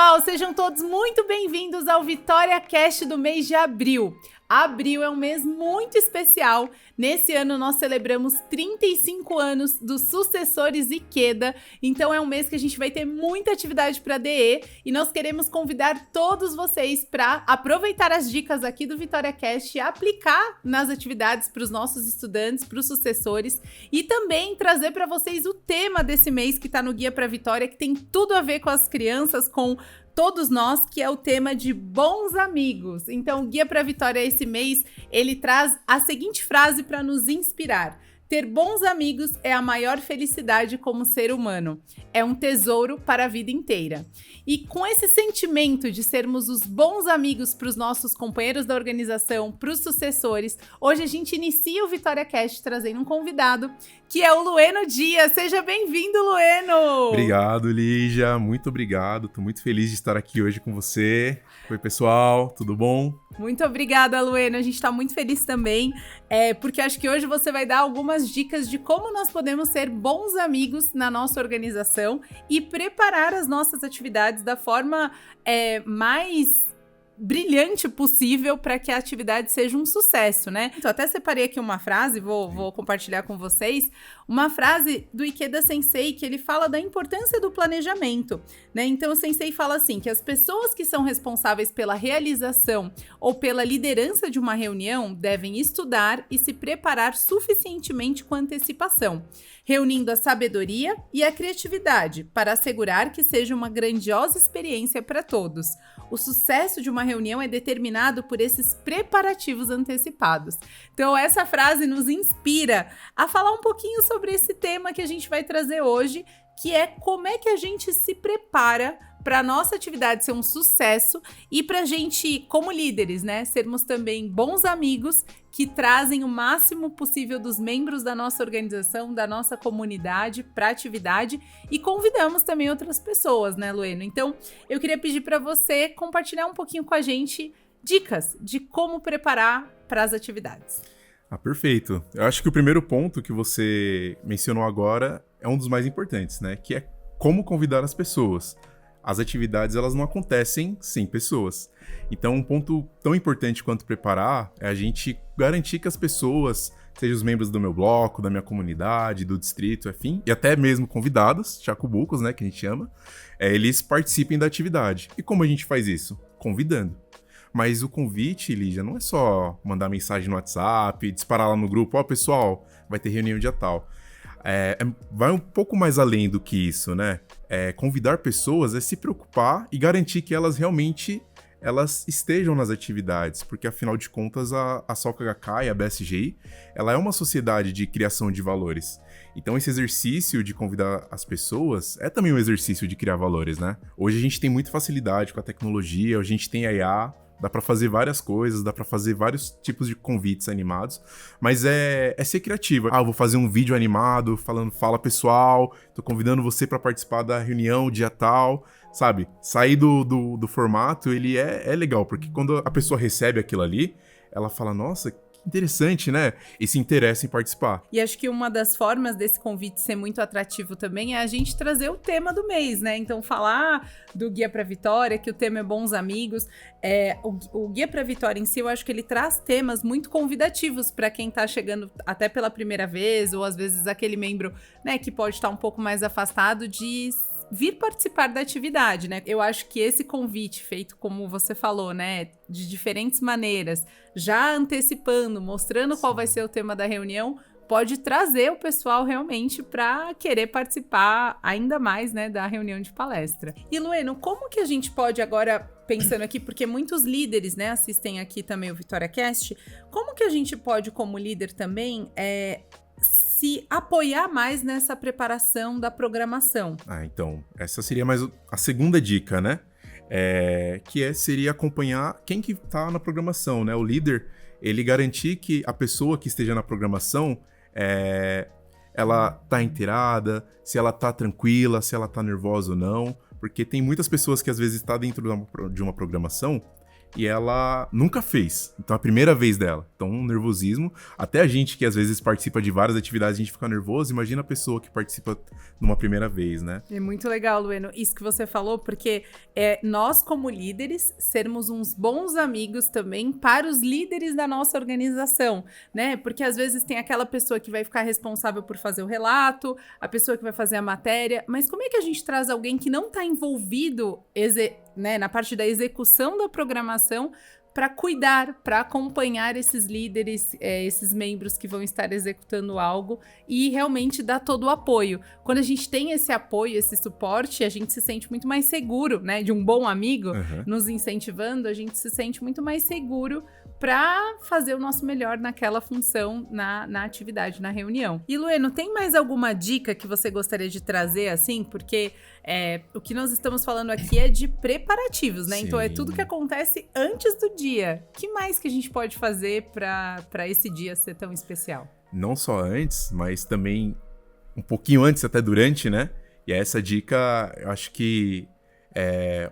pessoal, sejam todos muito bem-vindos ao Vitória Cast do mês de abril. Abril é um mês muito especial. Nesse ano nós celebramos 35 anos dos sucessores Ikeda, então é um mês que a gente vai ter muita atividade para DE e nós queremos convidar todos vocês para aproveitar as dicas aqui do Vitória Cast e aplicar nas atividades para os nossos estudantes, para os sucessores e também trazer para vocês o tema desse mês que está no Guia para Vitória, que tem tudo a ver com as crianças, com todos nós, que é o tema de bons amigos. Então, o Guia para a Vitória esse mês, ele traz a seguinte frase para nos inspirar: ter bons amigos é a maior felicidade como ser humano. É um tesouro para a vida inteira. E com esse sentimento de sermos os bons amigos para os nossos companheiros da organização, para os sucessores, hoje a gente inicia o Vitória Cast trazendo um convidado, que é o Lueno Dias. Seja bem-vindo, Lueno! Obrigado, Lígia. Muito obrigado. Tô muito feliz de estar aqui hoje com você. Oi, pessoal. Tudo bom? Muito obrigada, Lueno. A gente está muito feliz também, porque acho que hoje você vai dar algumas dicas de como nós podemos ser bons amigos na nossa organização e preparar as nossas atividades da forma mais brilhante possível para que a atividade seja um sucesso, né? Então, até separei aqui uma frase, vou compartilhar com vocês, uma frase do Ikeda Sensei, que ele fala da importância do planejamento, né? Então, o Sensei fala assim, que as pessoas que são responsáveis pela realização ou pela liderança de uma reunião devem estudar e se preparar suficientemente com antecipação, reunindo a sabedoria e a criatividade para assegurar que seja uma grandiosa experiência para todos. O sucesso de uma reunião é determinado por esses preparativos antecipados. Então, essa frase nos inspira a falar um pouquinho sobre esse tema que a gente vai trazer hoje, que é como é que a gente se prepara para a nossa atividade ser um sucesso e para a gente, como líderes, né, sermos também bons amigos que trazem o máximo possível dos membros da nossa organização, da nossa comunidade para a atividade e convidamos também outras pessoas, né, Lueno? Então, eu queria pedir para você compartilhar um pouquinho com a gente dicas de como preparar para as atividades. Perfeito. Eu acho que o primeiro ponto que você mencionou agora é um dos mais importantes, né? Que é como convidar as pessoas. As atividades, elas não acontecem sem pessoas. Então, um ponto tão importante quanto preparar é a gente garantir que as pessoas, sejam os membros do meu bloco, da minha comunidade, do distrito, enfim, e até mesmo convidados, chacubucos, né, que a gente chama, eles participem da atividade. E como a gente faz isso? Convidando. Mas o convite, Lígia, não é só mandar mensagem no WhatsApp, disparar lá no grupo, pessoal, vai ter reunião dia tal. Vai um pouco mais além do que isso, né? Convidar pessoas é se preocupar e garantir que elas realmente estejam nas atividades, porque afinal de contas a Soka Gakkai, a BSGI, ela é uma sociedade de criação de valores. Então esse exercício de convidar as pessoas é também um exercício de criar valores, né? Hoje a gente tem muita facilidade com a tecnologia, a gente tem a IA, dá pra fazer várias coisas, dá pra fazer vários tipos de convites animados, mas é ser criativo. Eu vou fazer um vídeo animado falando, fala pessoal, tô convidando você pra participar da reunião dia tal, sabe? Sair do formato, ele é legal, porque quando a pessoa recebe aquilo ali, ela fala, nossa, interessante, né? E se interessa em participar. E acho que uma das formas desse convite ser muito atrativo também é a gente trazer o tema do mês, né? Então, falar do Guia para Vitória, que o tema é bons amigos. O Guia para Vitória em si, eu acho que ele traz temas muito convidativos para quem tá chegando até pela primeira vez, ou às vezes aquele membro, né, que pode estar um pouco mais afastado de vir participar da atividade, né? Eu acho que esse convite feito, como você falou, né, de diferentes maneiras, já antecipando, mostrando qual vai ser o tema da reunião, pode trazer o pessoal realmente para querer participar ainda mais, né, da reunião de palestra. E Lueno, como que a gente pode agora, pensando aqui, porque muitos líderes, né, assistem aqui também o Vitória Cast, como que a gente pode, como líder também, se apoiar mais nessa preparação da programação? Então, essa seria mais a segunda dica, né? Seria acompanhar quem que tá na programação, né? O líder, ele garantir que a pessoa que esteja na programação, ela tá inteirada, se ela tá tranquila, se ela tá nervosa ou não, porque tem muitas pessoas que às vezes tá dentro de uma programação e ela nunca fez. Então, é a primeira vez dela. Então, um nervosismo. Até a gente que às vezes participa de várias atividades, a gente fica nervoso. Imagina a pessoa que participa numa primeira vez, né? É muito legal, Lueno, isso que você falou, porque nós, como líderes, sermos uns bons amigos também para os líderes da nossa organização, né? Porque às vezes tem aquela pessoa que vai ficar responsável por fazer o relato, a pessoa que vai fazer a matéria, mas como é que a gente traz alguém que não está envolvido, né, na parte da execução da programação, para cuidar, para acompanhar esses líderes, esses membros que vão estar executando algo e realmente dar todo o apoio. Quando a gente tem esse apoio, esse suporte, a gente se sente muito mais seguro, né? De um bom amigo nos incentivando, a gente se sente muito mais seguro para fazer o nosso melhor naquela função, na atividade, na reunião. E, Lueno, tem mais alguma dica que você gostaria de trazer, assim? Porque o que nós estamos falando aqui é de preparativos, né? Sim. Então, é tudo que acontece antes do dia. O que mais que a gente pode fazer para esse dia ser tão especial? Não só antes, mas também um pouquinho antes, até durante, né? E essa dica, eu acho que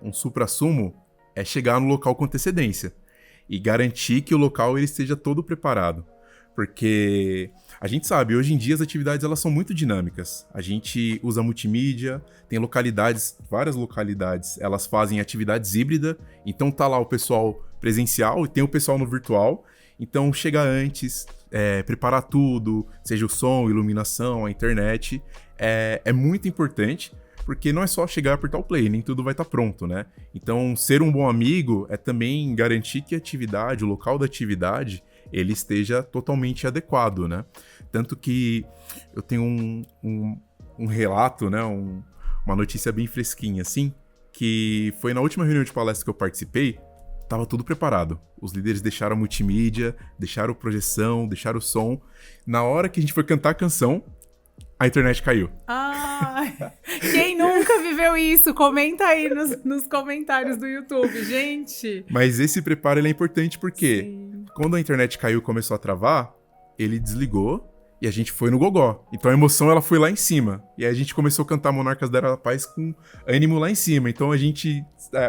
um suprassumo é chegar no local com antecedência e garantir que o local ele esteja todo preparado. Porque a gente sabe, hoje em dia as atividades elas são muito dinâmicas. A gente usa multimídia, tem localidades, várias localidades, elas fazem atividades híbridas. Então tá lá o pessoal presencial e tem o pessoal no virtual. Então chega antes, preparar tudo, seja o som, iluminação, a internet. É muito importante, porque não é só chegar e apertar o play, nem tudo vai estar pronto, né? Então ser um bom amigo é também garantir que a atividade, o local da atividade, ele esteja totalmente adequado, né? Tanto que eu tenho um relato, né? Uma notícia bem fresquinha, assim, que foi na última reunião de palestra que eu participei, tava tudo preparado. Os líderes deixaram a multimídia, deixaram a projeção, deixaram o som. Na hora que a gente foi cantar a canção, a internet caiu. Quem nunca viveu isso? Comenta aí nos comentários do YouTube, gente. Mas esse preparo ele é importante porque quando a internet caiu e começou a travar, ele desligou e a gente foi no gogó. Então a emoção ela foi lá em cima. E aí a gente começou a cantar Monarcas da Era da Paz com ânimo lá em cima. Então a gente...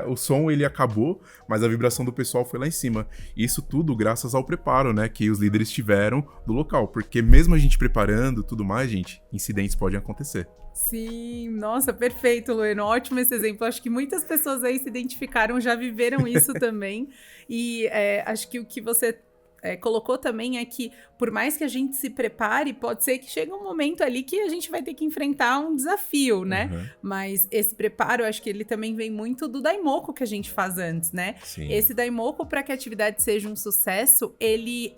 o som ele acabou, mas a vibração do pessoal foi lá em cima. E isso tudo graças ao preparo, né? Que os líderes tiveram do local. Porque mesmo a gente preparando tudo mais, gente, incidentes podem acontecer. Sim, nossa, perfeito, Lueno. Ótimo esse exemplo. Acho que muitas pessoas aí se identificaram, já viveram isso também. E acho que o que você colocou também é que, por mais que a gente se prepare, pode ser que chegue um momento ali que a gente vai ter que enfrentar um desafio, né? Mas esse preparo, eu acho que ele também vem muito do daimoku que a gente faz antes, né? Sim. Esse daimoku, para que a atividade seja um sucesso, ele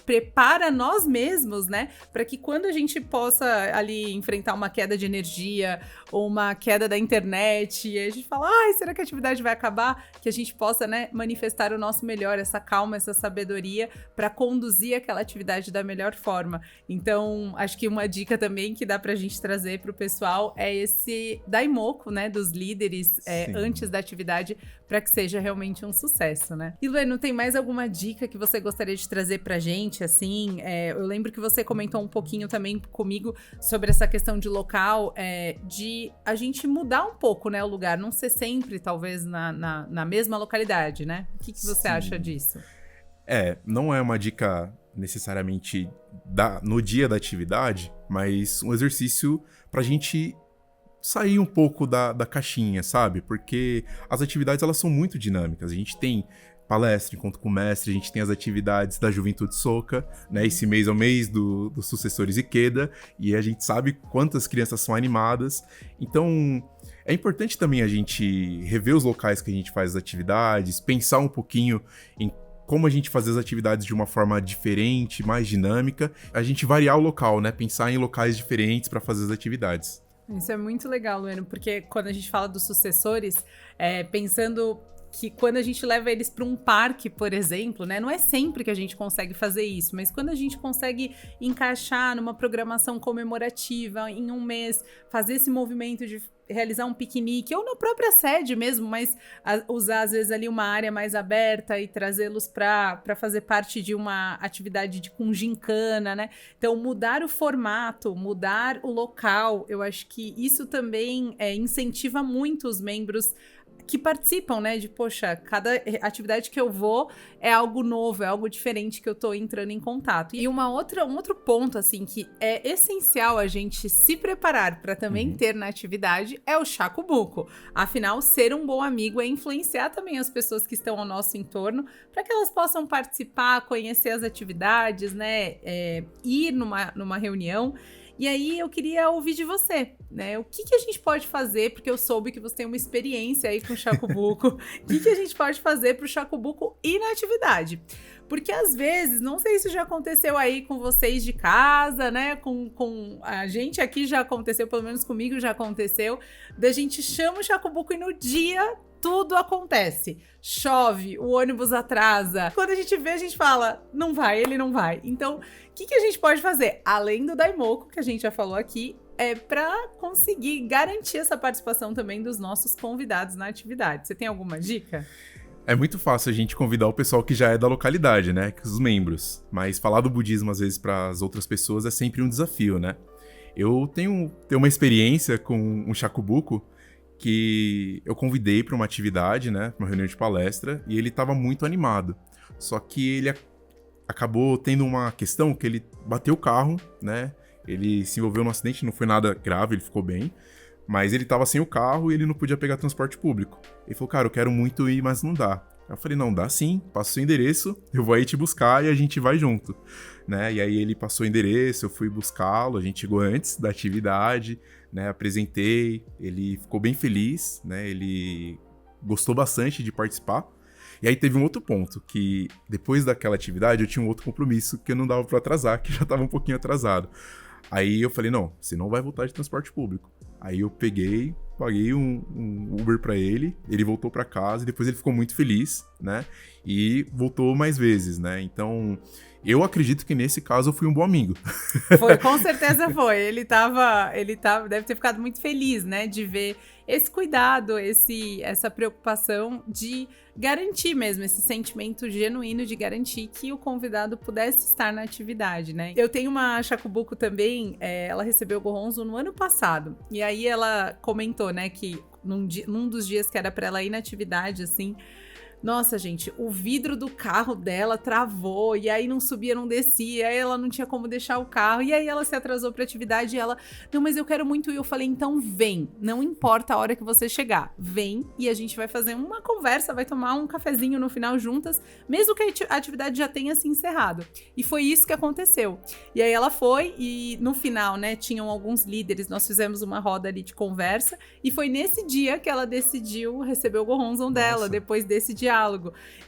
prepara nós mesmos, né? Para que quando a gente possa ali enfrentar uma queda de energia ou uma queda da internet, e a gente fala, será que a atividade vai acabar? Que a gente possa, né, manifestar o nosso melhor, essa calma, essa sabedoria, para conduzir aquela atividade da melhor forma. Então, acho que uma dica também que dá pra gente trazer pro pessoal é esse daimoku, né, dos líderes antes da atividade, para que seja realmente um sucesso, né? E, Lueno, tem mais alguma dica que você gostaria de trazer pra gente, assim? Eu lembro que você comentou um pouquinho também comigo sobre essa questão de local, de a gente mudar um pouco, né, o lugar, não ser sempre, talvez, na mesma localidade, né? O que você acha disso? Não é uma dica necessariamente no dia da atividade, mas um exercício pra gente sair um pouco da caixinha, sabe? Porque as atividades, elas são muito dinâmicas. A gente tem palestra, encontro com o mestre, a gente tem as atividades da Juventude Soka, né? Esse mês é o mês dos sucessores Ikeda, e a gente sabe quantas crianças são animadas. Então, é importante também a gente rever os locais que a gente faz as atividades, pensar um pouquinho em como a gente fazer as atividades de uma forma diferente, mais dinâmica, a gente variar o local, né? Pensar em locais diferentes para fazer as atividades. Isso é muito legal, Lueno, porque quando a gente fala dos sucessores, pensando que quando a gente leva eles para um parque, por exemplo, né? Não é sempre que a gente consegue fazer isso, mas quando a gente consegue encaixar numa programação comemorativa em um mês, fazer esse movimento de realizar um piquenique, ou na própria sede mesmo, mas usar às vezes ali uma área mais aberta e trazê-los para fazer parte de uma atividade com gincana, né? Então, mudar o formato, mudar o local, eu acho que isso também incentiva muito os membros que participam, né? De, poxa, cada atividade que eu vou é algo novo, é algo diferente que eu tô entrando em contato. E um outro ponto, assim, que é essencial a gente se preparar para também ter na atividade é o shakubuku. Afinal, ser um bom amigo é influenciar também as pessoas que estão ao nosso entorno para que elas possam participar, conhecer as atividades, né? Ir numa reunião. E aí eu queria ouvir de você, né? O que a gente pode fazer, porque eu soube que você tem uma experiência aí com o shakubuku. O que a gente pode fazer para o shakubuku ir na atividade? Porque às vezes, não sei se já aconteceu aí com vocês de casa, né? Com a gente aqui já aconteceu, pelo menos comigo já aconteceu, da gente chama o shakubuku e no dia tudo acontece. Chove, o ônibus atrasa. Quando a gente vê, a gente fala, não vai, ele não vai. Então, o que a gente pode fazer? Além do Daimoku, que a gente já falou aqui, para conseguir garantir essa participação também dos nossos convidados na atividade. Você tem alguma dica? É muito fácil a gente convidar o pessoal que já é da localidade, né? Os membros. Mas falar do budismo, às vezes, para as outras pessoas é sempre um desafio, né? Eu tenho uma experiência com um shakubuku que eu convidei para uma atividade, né? Uma reunião de palestra, e ele estava muito animado. Só que ele acabou tendo uma questão que ele bateu o carro, né? Ele se envolveu num acidente, não foi nada grave, ele ficou bem. Mas ele tava sem o carro e ele não podia pegar transporte público. Ele falou, cara, eu quero muito ir, mas não dá. Eu falei, não, dá sim, passa o seu endereço, eu vou aí te buscar e a gente vai junto, né? E aí ele passou o endereço, eu fui buscá-lo, a gente chegou antes da atividade, né? Apresentei, ele ficou bem feliz, né? Ele gostou bastante de participar. E aí teve um outro ponto, que depois daquela atividade eu tinha um outro compromisso que eu não dava pra atrasar, que já tava um pouquinho atrasado. Aí eu falei, não, você não vai voltar de transporte público. Aí eu paguei um Uber pra ele, ele voltou pra casa e depois ele ficou muito feliz, né? E voltou mais vezes, né? Então, eu acredito que nesse caso eu fui um bom amigo. Foi, com certeza foi. Ele deve ter ficado muito feliz, né? De ver esse cuidado, essa preocupação de garantir mesmo esse sentimento genuíno de garantir que o convidado pudesse estar na atividade, né? Eu tenho uma shakubuku também, ela recebeu o Gohonzo no ano passado. E aí ela comentou, né, que num dos dias que era pra ela ir na atividade, assim, nossa, gente, o vidro do carro dela travou, e aí não subia, não descia, aí ela não tinha como deixar o carro, e aí ela se atrasou pra atividade e ela, não, mas eu quero muito ir. Eu falei, então vem, não importa a hora que você chegar, vem e a gente vai fazer uma conversa, vai tomar um cafezinho no final juntas, mesmo que a atividade já tenha se encerrado. E foi isso que aconteceu. E aí ela foi e no final, né, tinham alguns líderes, nós fizemos uma roda ali de conversa, e foi nesse dia que ela decidiu receber o Gohonzon dela, depois desse diálogo.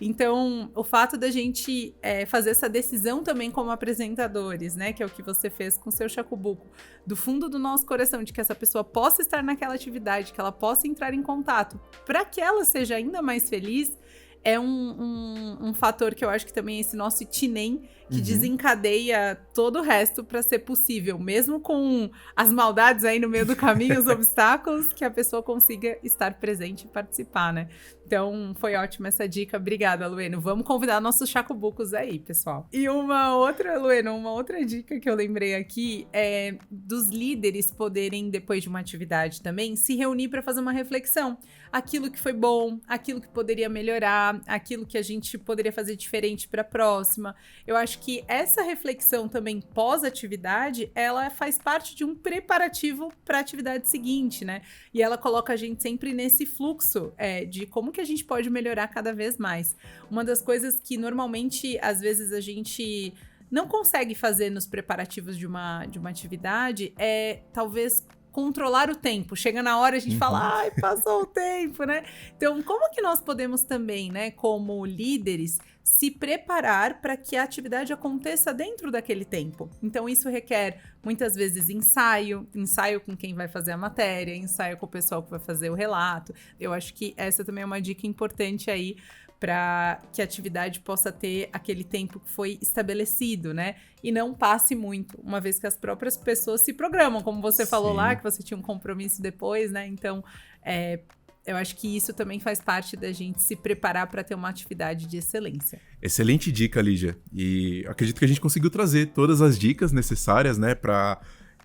Então, o fato da gente fazer essa decisão também como apresentadores, né, que é o que você fez com o seu shakubuku, do fundo do nosso coração, de que essa pessoa possa estar naquela atividade, que ela possa entrar em contato, para que ela seja ainda mais feliz, é um fator que eu acho que também esse nosso tinem que desencadeia todo o resto para ser possível, mesmo com as maldades aí no meio do caminho, os obstáculos, que a pessoa consiga estar presente e participar, né? Então, foi ótima essa dica. Obrigada, Lueno. Vamos convidar nossos shakubukus aí, pessoal. E Lueno, uma outra dica que eu lembrei aqui é dos líderes poderem, depois de uma atividade também, se reunir para fazer uma reflexão. Aquilo que foi bom, aquilo que poderia melhorar, aquilo que a gente poderia fazer diferente para a próxima. Eu acho que essa reflexão também pós-atividade, ela faz parte de um preparativo para a atividade seguinte, né? E ela coloca a gente sempre nesse fluxo de como que a gente pode melhorar cada vez mais. Uma das coisas que normalmente, às vezes, a gente não consegue fazer nos preparativos de uma atividade é, talvez, controlar o tempo. Chega na hora, a gente fala, ai, passou o tempo, né? Então, como que nós podemos também, né, como líderes, se preparar para que a atividade aconteça dentro daquele tempo? Então, isso requer, muitas vezes, ensaio com quem vai fazer a matéria, ensaio com o pessoal que vai fazer o relato. Eu acho que essa também é uma dica importante aí para que a atividade possa ter aquele tempo que foi estabelecido, né? E não passe muito, uma vez que as próprias pessoas se programam, como você falou lá, que você tinha um compromisso depois, né? Então, eu acho que isso também faz parte da gente se preparar para ter uma atividade de excelência. Excelente dica, Lígia. E acredito que a gente conseguiu trazer todas as dicas necessárias, né, para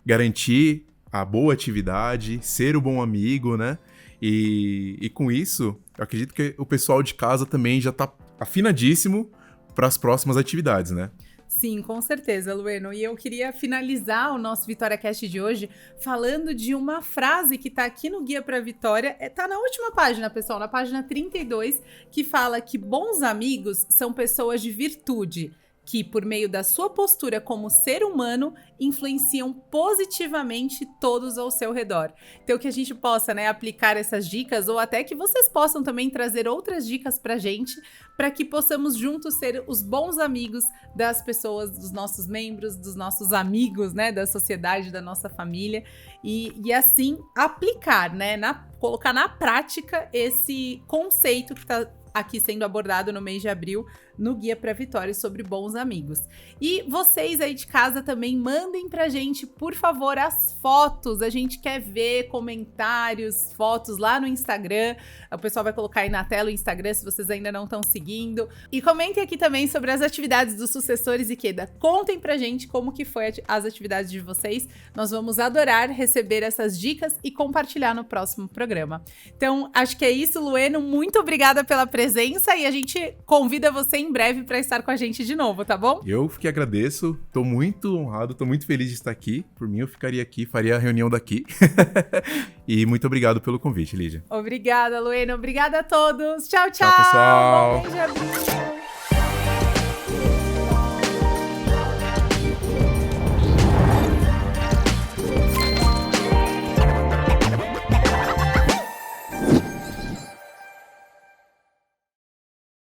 garantir a boa atividade, ser o bom amigo, né? E com isso, eu acredito que o pessoal de casa também já tá afinadíssimo para as próximas atividades, né? Sim, com certeza, Lueno. E eu queria finalizar o nosso Vitória Cast de hoje falando de uma frase que tá aqui no Guia pra Vitória. Tá na última página, pessoal, na página 32, que fala que bons amigos são pessoas de virtude, que, por meio da sua postura como ser humano, influenciam positivamente todos ao seu redor. Então, que a gente possa, né, aplicar essas dicas, ou até que vocês possam também trazer outras dicas pra gente, para que possamos juntos ser os bons amigos das pessoas, dos nossos membros, dos nossos amigos, né, da sociedade, da nossa família, e assim aplicar, né, colocar na prática esse conceito que está aqui sendo abordado no mês de abril, no Guia pra Vitória sobre bons amigos. E vocês aí de casa também mandem pra gente, por favor, as fotos. A gente quer ver comentários, fotos lá no Instagram. O pessoal vai colocar aí na tela o Instagram, se vocês ainda não estão seguindo. E comentem aqui também sobre as atividades dos sucessores Ikeda. Contem pra gente como que foi as atividades de vocês. Nós vamos adorar receber essas dicas e compartilhar no próximo programa. Então, acho que é isso, Lueno. Muito obrigada pela presença e a gente convida você em breve para estar com a gente de novo, tá bom? Eu que agradeço, tô muito honrado, tô muito feliz de estar aqui. Por mim, eu ficaria aqui, faria a reunião daqui. E muito obrigado pelo convite, Lígia. Obrigada, Lueno. Obrigada a todos. Tchau, tchau. Tchau, pessoal. Bom mês de abril.